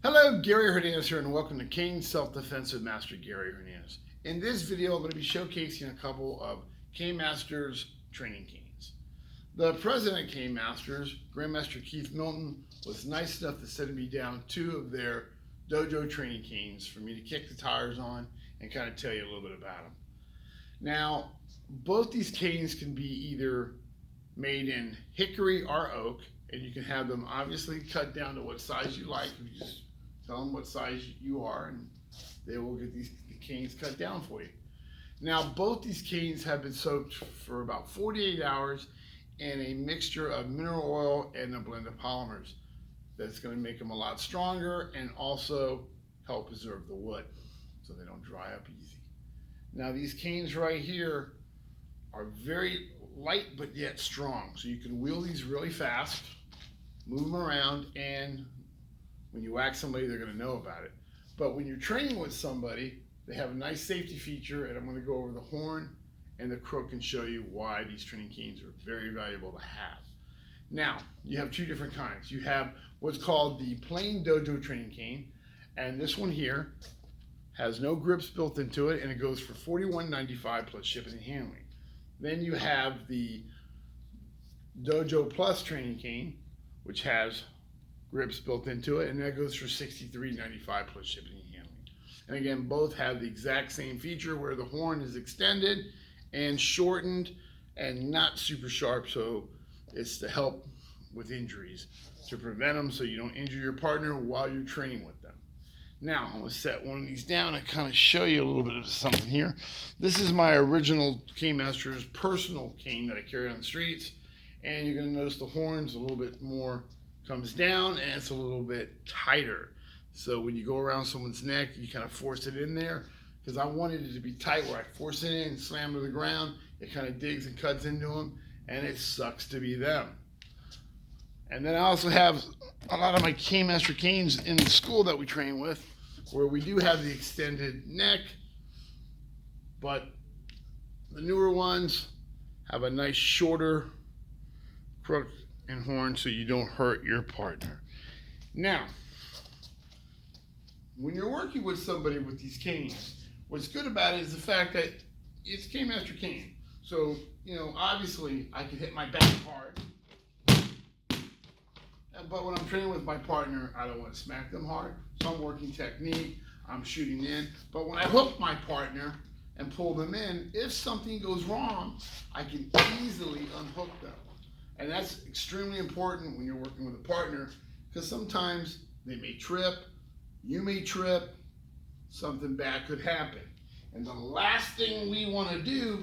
Hello, Gary Hernandez here, and welcome to Cane Self-Defense with Master Gary Hernandez. In this video, I'm going to be showcasing a couple of Canemasters Training Canes. The president of Canemasters, Grandmaster Keith Milton, was nice enough to send me down two of their dojo training canes for me to kick the tires on and kind of tell you a little bit about them. Now, both these canes can be either made in hickory or oak, and you can have them obviously cut down to what size you like. You just tell them what size you are, and they will get the canes cut down for you. Now, both these canes have been soaked for about 48 hours in a mixture of mineral oil and a blend of polymers. That's going to make them a lot stronger and also help preserve the wood so they don't dry up easy. Now, these canes right here are very light but yet strong, so you can wheel these really fast, move them around, and when you whack somebody, they're going to know about it. But when you're training with somebody, they have a nice safety feature, and I'm going to go over the horn and the crook and show you why these training canes are very valuable to have. Now, you have two different kinds. You have what's called the plain dojo training cane, and this one here has no grips built into it, and it goes for $41.95 plus shipping and handling. Then you have the Dojo Plus training cane, which has grips built into it, and that goes for $63.95 plus shipping and handling. And again, both have the exact same feature where the horn is extended and shortened and not super sharp, so it's to help with injuries, to prevent them so you don't injure your partner while you're training with them. Now, I'm going to set one of these down and kind of show you a little bit of something here. This is my original Canemasters personal cane that I carry on the streets, and you're going to notice the horn's a little bit more comes down and it's a little bit tighter. So when you go around someone's neck, you kind of force it in there, because I wanted it to be tight where I force it in and slam to the ground. It kind of digs and cuts into them, and it sucks to be them. And then I also have a lot of my Canemaster canes in the school that we train with, where we do have the extended neck, but the newer ones have a nice shorter crook and horn so you don't hurt your partner. Now, when you're working with somebody with these canes, what's good about it is the fact that it's Canemaster cane. So, obviously I can hit my back hard, but when I'm training with my partner, I don't want to smack them hard. So I'm working technique, I'm shooting in. But when I hook my partner and pull them in, if something goes wrong, I can easily unhook them. And that's extremely important when you're working with a partner, because sometimes they may trip, you may trip, something bad could happen. And the last thing we want to do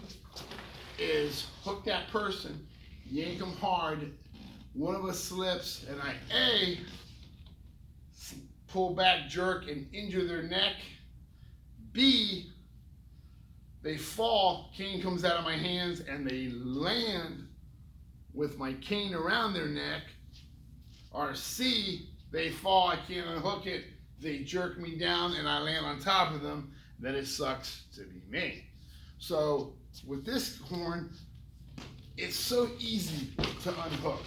is hook that person, yank them hard, one of us slips, and I pull back, jerk, and injure their neck. B, they fall, cane comes out of my hands, and they land with my cane around their neck. Or C, they fall, I can't unhook it, they jerk me down and I land on top of them, then it sucks to be me. So with this horn, it's so easy to unhook.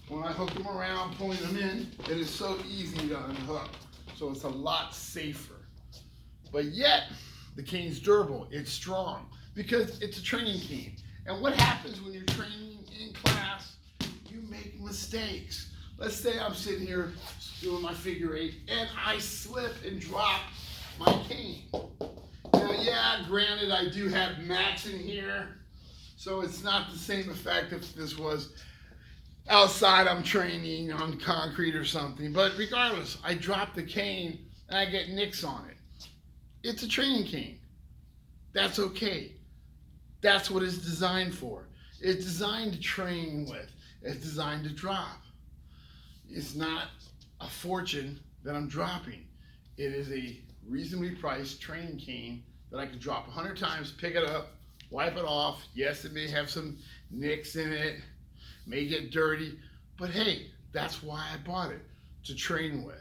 When I hook them around, pulling them in, it is so easy to unhook. So it's a lot safer. But yet, the cane's durable, it's strong, because it's a training cane. And what happens when you're training in class? You make mistakes. Let's say I'm sitting here doing my figure eight and I slip and drop my cane. Now, yeah, granted, I do have mats in here, so it's not the same effect if this was outside, I'm training on concrete or something. But regardless, I drop the cane and I get nicks on it. It's a training cane. That's okay. That's what it's designed for. It's designed to train with. It's designed to drop. It's not a fortune that I'm dropping. It is a reasonably priced training cane that I can drop 100 times, pick it up, wipe it off. Yes, it may have some nicks in it, may get dirty, but hey, that's why I bought it, to train with.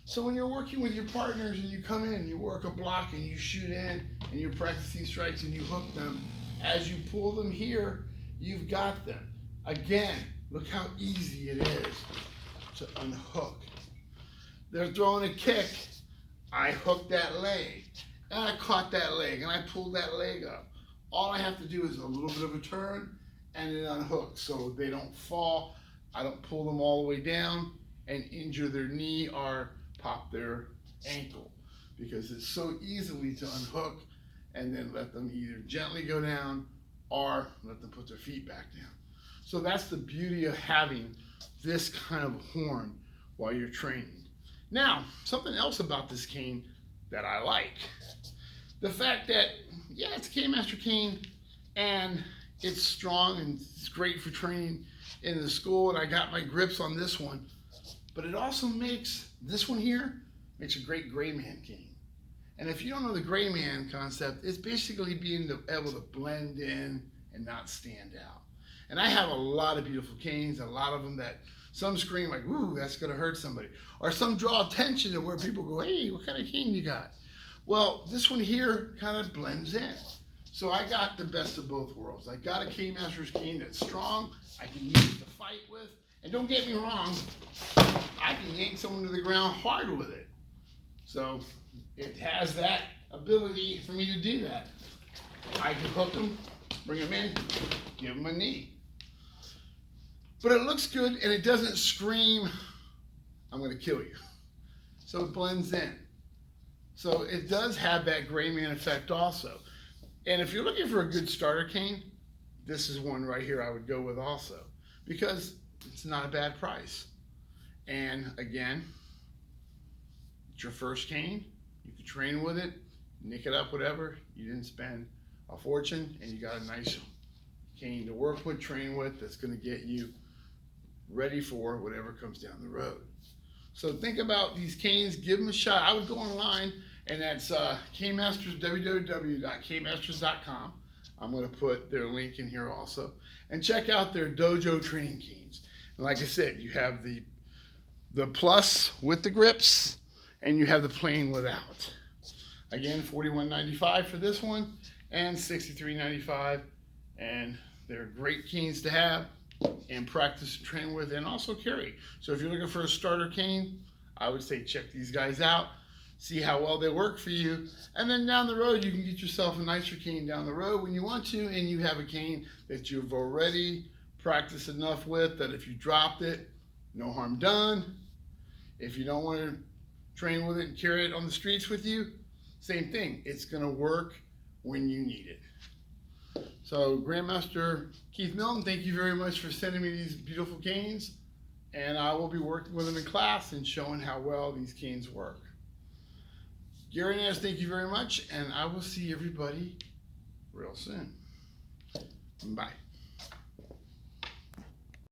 So when you're working with your partners and you come in, you work a block and you shoot in and you're practicing strikes and you hook them, as you pull them here, you've got them. Again, look how easy it is to unhook. They're throwing a kick. I hook that leg, and I caught that leg, and I pulled that leg up. All I have to do is a little bit of a turn, and it unhooks so they don't fall. I don't pull them all the way down and injure their knee or pop their ankle, because it's so easily to unhook and then let them either gently go down or let them put their feet back down. So that's the beauty of having this kind of horn while you're training. Now, something else about this cane that I like, the fact that, yeah, it's a Canemaster cane and it's strong and it's great for training in the school, and I got my grips on this one, but it also makes, this one here, makes a great gray man cane. And if you don't know the gray man concept, it's basically being able to blend in and not stand out. And I have a lot of beautiful canes, a lot of them that some scream like, ooh, that's gonna hurt somebody. Or some draw attention to where people go, hey, what kind of cane you got? Well, this one here kind of blends in. So I got the best of both worlds. I got a Canemaster's cane that's strong, I can use it to fight with. And don't get me wrong, I can yank someone to the ground hard with it. So it has that ability for me to do that. I can hook them, bring them in, give them a knee. But it looks good and it doesn't scream, I'm gonna kill you. So it blends in. So it does have that gray man effect also. And if you're looking for a good starter cane, this is one right here I would go with also, because it's not a bad price. And again, it's your first cane, you can train with it, nick it up, whatever. You didn't spend a fortune and you got a nice cane to work with, train with, that's gonna get you ready for whatever comes down the road. So think about these canes, give them a shot. I would go online, and that's Canemasters, www.canemasters.com. I'm gonna put their link in here also. And check out their Dojo Training Canes. And like I said, you have the plus with the grips, and you have the plain without. Again, $41.95 for this one, and $63.95. And they're great canes to have and practice and train with, and also carry. So if you're looking for a starter cane, I would say check these guys out, see how well they work for you, and then down the road you can get yourself a nicer cane down the road when you want to, and you have a cane that you've already practiced enough with that if you dropped it, no harm done. If you don't want to train with it and carry it on the streets with you, same thing, it's going to work when you need it. So Grandmaster Keith Milton, thank you very much for sending me these beautiful canes, and I will be working with them in class and showing how well these canes work. Gary Hernandez, thank you very much, and I will see everybody real soon. Bye.